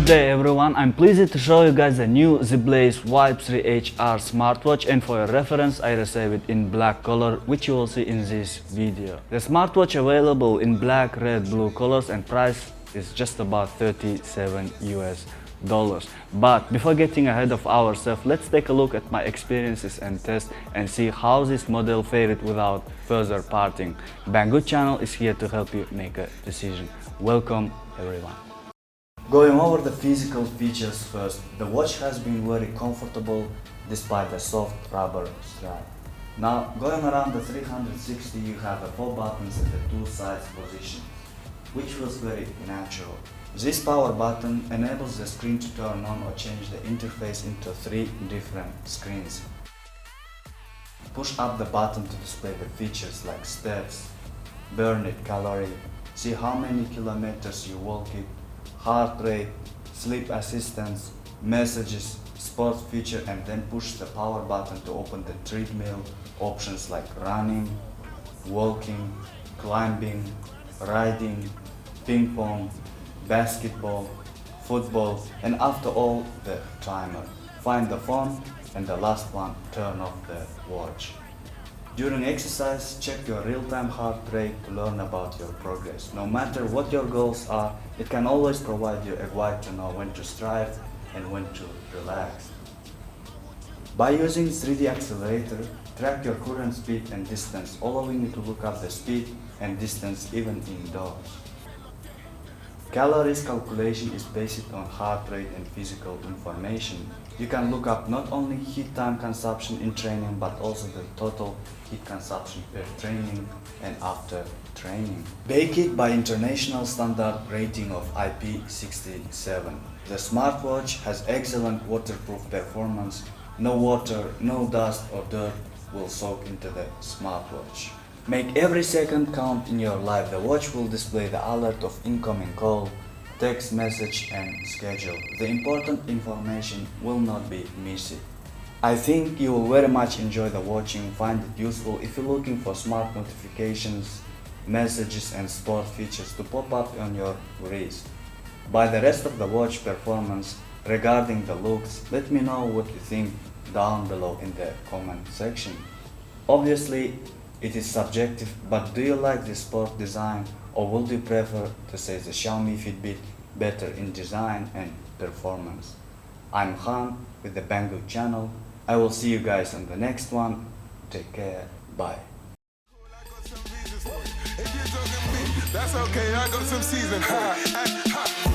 day everyone, I'm pleased to show you guys a new Zeblaze Vibe 3 HR smartwatch, and for your reference I received it in black color, which you will see in this video. The smartwatch available in black, red, blue colors and price is just about $37 US. But before getting ahead of ourselves, let's take a look at my experiences and tests and see how this model fared without further parting. Banggood channel is here to help you make a decision. Welcome everyone. Going over the physical features first, the watch has been very comfortable despite the soft rubber strap. Now, going around the 360, you have the 4 buttons at the 2 sides position, which feels very natural. This power button enables the screen to turn on or change the interface into 3 different screens. Push up the button to display the features like steps, burn it calorie, see how many kilometers you walk it, heart rate, sleep assistance, messages, sports feature, and then push the power button to open the treadmill options like running, walking, climbing, riding, ping pong, basketball, football, and after all, the timer. Find the phone, and the last one, turn off the watch. During exercise, check your real-time heart rate to learn about your progress. No matter what your goals are, it can always provide you a guide to know when to strive and when to relax. By using 3D accelerator, track your current speed and distance, allowing you to look up the speed and distance even indoors. Calories calculation is based on heart rate and physical information. You can look up not only heat time consumption in training, but also the total heat consumption per training and after training. Banggood by international standard rating of IP67. The smartwatch has excellent waterproof performance. No water, no dust or dirt will soak into the smartwatch. Make every second count in your life. The watch will display the alert of incoming call, text message and schedule. The important information will not be missed. I think you will very much enjoy the watching, find it useful if you're looking for smart notifications, messages and sport features to pop up on your wrist. By the rest of the watch performance regarding the looks, let me know what you think down below in the comment section. Obviously, it is subjective, but do you like the sport design, or would you prefer to say the Xiaomi Fitbit better in design and performance? I'm Han with the Banggood channel. I will see you guys on the next one. Take care. Bye. That's okay, I got some season.